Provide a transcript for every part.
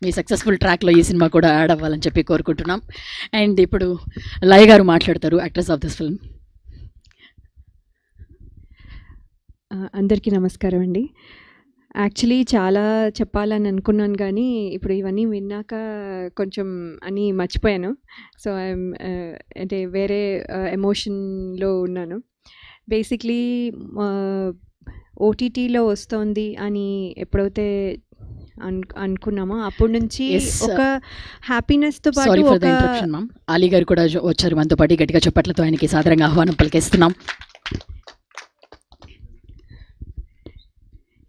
మీ successful ట్రాక్లో ఈ cinema కూడా యాడ్ అవ్వాలని చెప్పి కోరుకుంటున్నాం. అండ్ ఇప్పుడు లయ గారు మాట్లాడతారు, యాక్ట్రెస్ ఆఫ్ దిస్ ఫిల్మ్. అందరికీ నమస్కారం అండి. యాక్చువల్లీ చాలా చెప్పాలని అనుకున్నాను కానీ ఇప్పుడు ఇవన్నీ విన్నాక కొంచెం అని మర్చిపోయాను. సో ఐఎమ్ అంటే వేరే ఎమోషన్లో ఉన్నాను. బేసిక్లీ ఓటీటీలో వస్తోంది అని ఎప్పుడైతే అనుకున్నామో అప్పటి నుంచి ఒక హ్యాపీనెస్తో పాటు sorry for the interruption ma'am. Ali గారు కూడా వచ్చారు మనతో పాటు. గట్టిగా చెప్పట్లతో ఆయనకి సాదరంగా ఆహ్వానం పలికేస్తున్నాం.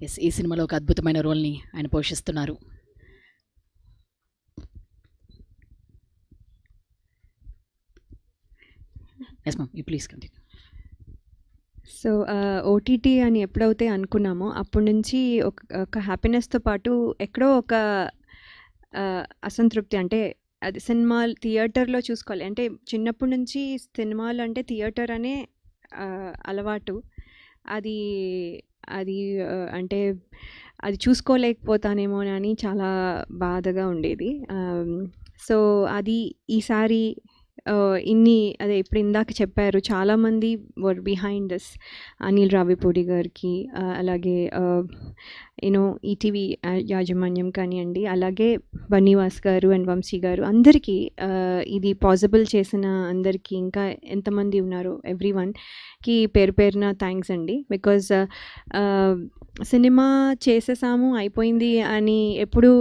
ఎస్, ఈ సినిమాలో ఒక అద్భుతమైన రోల్ని ఆయన పోషిస్తున్నారు. Yes ma'am, you please continue. So OTT అని ఎప్పుడైతే అనుకున్నామో అప్పటి నుంచి ఒక హ్యాపీనెస్తో పాటు ఎక్కడో ఒక అసంతృప్తి. అంటే అది సినిమా థియేటర్లో చూసుకోవాలి అంటే చిన్నప్పటి నుంచి సినిమాలు అంటే థియేటర్ అనే అలవాటు. అది అది అంటే అది చూసుకోలేకపోతానేమో అని చాలా బాధగా ఉండేది. సో అది ఈసారి ఇన్ని అదే ఇప్పుడు ఇందాక చెప్పారు చాలామంది వర్ బిహైండ్ దిస్. అనిల్ రావిపూడి గారికి, అలాగే యూనో ఈటీవీ యాజమాన్యం కానివ్వండి, అలాగే బన్నీవాస్ గారు అండ్ వంశీ గారు, అందరికీ ఇది పాసిబుల్ చేసిన అందరికీ, ఇంకా ఎంతమంది ఉన్నారు ఎవ్రీ వన్కి పేరు పేరున థ్యాంక్స్ అండి. బికాజ్ సినిమా చేసేసాము అయిపోయింది అని ఎప్పుడూ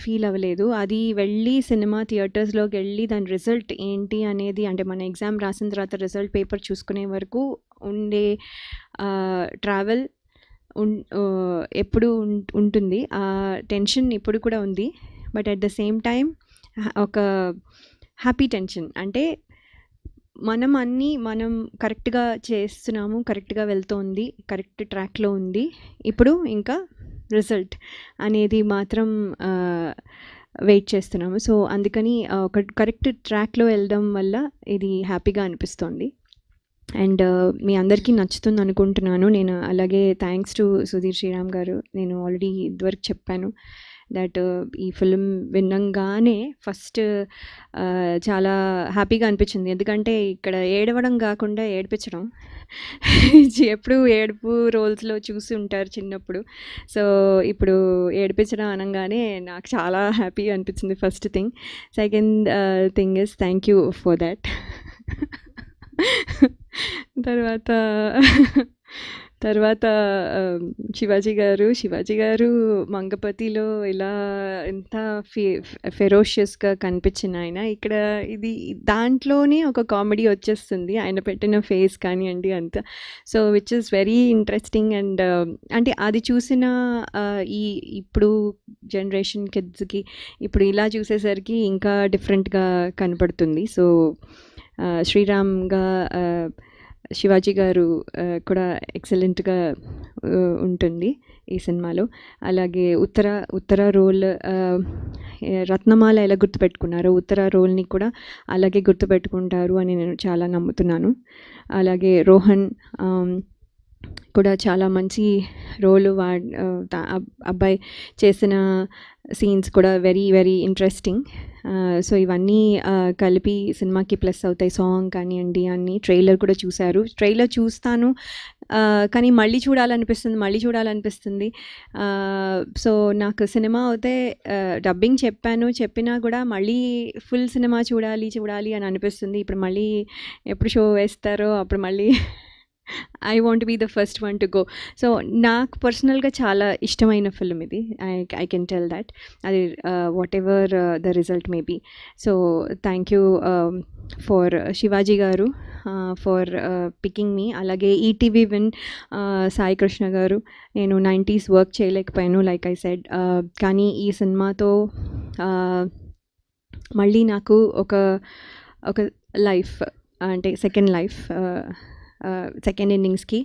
ఫీల్ అవ్వలేదు. అది వెళ్ళి సినిమా థియేటర్స్లోకి వెళ్ళి దాని రిజల్ట్ ఏంటి అనేది, అంటే మన ఎగ్జామ్ రాసిన తర్వాత రిజల్ట్ పేపర్ చూసుకునే వరకు ఉండే ట్రావెల్ ఎప్పుడు ఉంటుంది. ఆ టెన్షన్ ఇప్పుడు కూడా ఉంది. But at the same time ఒక హ్యాపీ టెన్షన్. అంటే మనం కరెక్ట్గా చేస్తున్నాము, కరెక్ట్గా వెళ్తోంది, కరెక్ట్ ట్రాక్లో ఉంది. ఇప్పుడు ఇంకా రిజల్ట్ అనేది మాత్రం వెయిట్ చేస్తున్నాము. సో అందుకని ఒక కరెక్ట్ ట్రాక్లో వెళ్ళడం వల్ల ఇది హ్యాపీగా అనిపిస్తోంది. అండ్ మీ అందరికీ నచ్చుతుంది అనుకుంటున్నాను నేను. అలాగే థ్యాంక్స్ టు సుధీర్ శ్రీరామ్ గారు. నేను ఆల్రెడీ ఇదివరకు చెప్పాను దట్ ఈ ఫిల్మ్ విన్నంగానే ఫస్ట్ చాలా హ్యాపీగా అనిపించింది. ఎందుకంటే ఇక్కడ ఏడవడం కాకుండా ఏడిపించడం ఎప్పుడు ఏడుపు రోల్స్లో చూసి ఉంటారు చిన్నప్పుడు. సో ఇప్పుడు ఏడిపించడం అనగానే నాకు చాలా హ్యాపీగా అనిపించింది first thing. Second thing is thank you for that. తర్వాత శివాజీ గారు మంగపతిలో ఇలా ఎంత ఫెరోషియస్గా కనిపించిన ఆయన, ఇక్కడ ఇది దాంట్లోనే ఒక కామెడీ వచ్చేస్తుంది ఆయన పెట్టిన ఫేస్ కానివ్వండి అంతా. So which is very interesting. And అంటే అది చూసిన ఇప్పుడు జనరేషన్ కిడ్స్కి ఇప్పుడు ఇలా చూసేసరికి ఇంకా డిఫరెంట్గా కనపడుతుంది. సో శ్రీరామ్గా శివాజీ గారు కూడా ఎక్సలెంట్గా ఉంటుంది ఈ సినిమాలో. అలాగే ఉత్తర రోల్ రత్నమాల ఎలా గుర్తుపెట్టుకున్నారో ఉత్తర రోల్ని కూడా అలాగే గుర్తుపెట్టుకుంటారు అని నేను చాలా నమ్ముతున్నాను. అలాగే రోహన్ కూడా చాలా మంచి రోలు అబ్బాయి చేసిన సీన్స్ కూడా వెరీ వెరీ ఇంట్రెస్టింగ్. సో ఇవన్నీ కలిపి సినిమాకి ప్లస్ అవుతాయి. సాంగ్ కానివ్వండి అన్నీ. ట్రైలర్ కూడా చూశారు. ట్రైలర్ చూస్తాను కానీ మళ్ళీ చూడాలనిపిస్తుంది. సో నాకు సినిమా అయితే డబ్బింగ్ చెప్పినా కూడా మళ్ళీ ఫుల్ సినిమా చూడాలి అని అనిపిస్తుంది. ఇప్పుడు మళ్ళీ ఎప్పుడు షో వేస్తారో అప్పుడు మళ్ళీ I want be the first one to go. So నాకు పర్సనల్గా చాలా ఇష్టమైన ఫిల్మ్ ఇది. I can tell that. అది whatever the result may be. So thank you for Shivaji గారు ఫర్ పికింగ్ మీ. అలాగే ఈటీవీ విన్ సాయి కృష్ణ గారు. నేను 90s వర్క్ చేయలేకపోయాను లైక్ ఐ సెడ్. కానీ ఈ సినిమాతో మళ్ళీ నాకు ఒక లైఫ్ అంటే సెకండ్ లైఫ్ సెకండ్ ఇన్నింగ్స్కి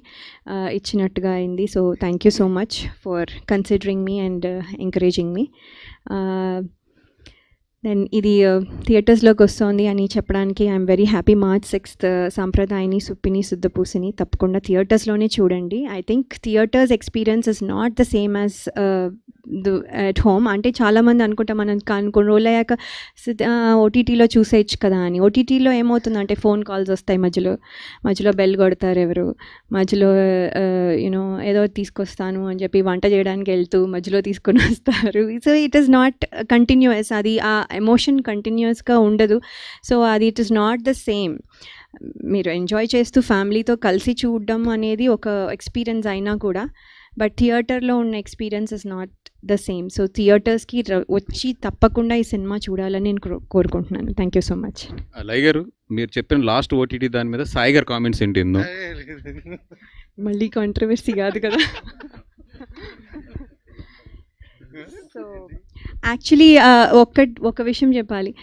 ఇచ్చినట్టుగా అయింది. So thank you so much for considering me and encouraging me. Then ఇది థియేటర్స్లోకి వస్తుంది అని చెప్పడానికి I'm very happy. March 6th Sampradayini Suppini Suddhapoosini తప్పకుండా థియేటర్స్లోనే చూడండి. I think theatres experience is not the same as at home. అంటే చాలామంది అనుకుంటాం మనం కొన్ని రోజులు అయ్యాక ఓటీటీలో చూసేయచ్చు కదా అని. ఓటీటీలో ఏమవుతుందంటే ఫోన్ కాల్స్ వస్తాయి, మధ్యలో బెల్ కొడతారు ఎవరు, మధ్యలో యూనో ఏదో తీసుకొస్తాను అని చెప్పి వంట చేయడానికి వెళ్తూ మధ్యలో తీసుకొని వస్తారు. So it is not continuous, అది ఆ ఎమోషన్ కంటిన్యూస్గా ఉండదు. సో అది it is not the same. మీరు ఎంజాయ్ చేస్తూ ఫ్యామిలీతో కలిసి చూడడం అనేది ఒక ఎక్స్పీరియన్స్ అయినా కూడా, బట్ థియేటర్లో ఉన్న experience is not the same. So థియేటర్స్కి వచ్చి తప్పకుండా ఈ సినిమా చూడాలని నేను కోరుకుంటున్నాను. Thank you so much. లై గారు, మీరు చెప్పిన లాస్ట్ ఓటీటీ దాని మీద సాయి గారు కామెంట్స్ ఏంటి? మళ్ళీ కాంట్రవర్సీ కాదు కదా. సో యాక్చువల్లీ ఒక విషయం చెప్పాలి.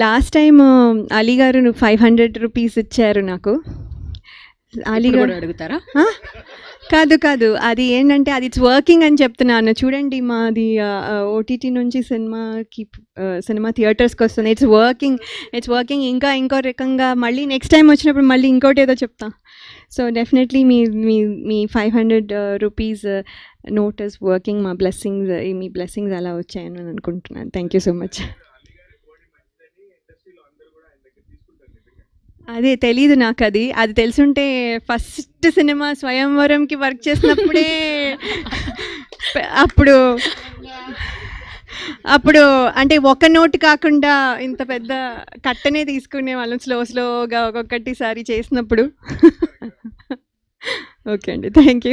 లాస్ట్ టైం అలీ గారు 500 రూపీస్ ఇచ్చారు నాకు. అలీ గారు అడుగుతారా? కాదు, అది ఏంటంటే అది ఇట్స్ వర్కింగ్ అని చెప్తున్నాను. చూడండి, మాది ఓటీటీ నుంచి సినిమా థియేటర్స్కి వస్తుంది. It's working. ఇంకో రకంగా మళ్ళీ నెక్స్ట్ టైం వచ్చినప్పుడు మళ్ళీ ఇంకోటి ఏదో చెప్తా. So definitely me 500 rupees note is working. Me blessings అలా వచ్చాయని నేను అనుకుంటున్నాను. Thank you so much. అదే తెలీదు నాకు. అది తెలుసుంటే ఫస్ట్ సినిమా స్వయంవరంకి వర్క్ చేసినప్పుడే అప్పుడు అంటే ఒక నోట్ కాకుండా ఇంత పెద్ద కట్టనే తీసుకునే వాళ్ళం, స్లోగా ఒక్కొక్కటిసారి చేసినప్పుడు. ఓకే అండి, థ్యాంక్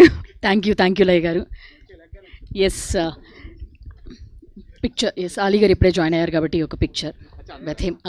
యూ లై గారు. Yes, picture. ఎస్, అలీ గారు ఇప్పుడే జాయిన్ అయ్యారు కాబట్టి ఒక పిక్చర్ విత్ హిమ్.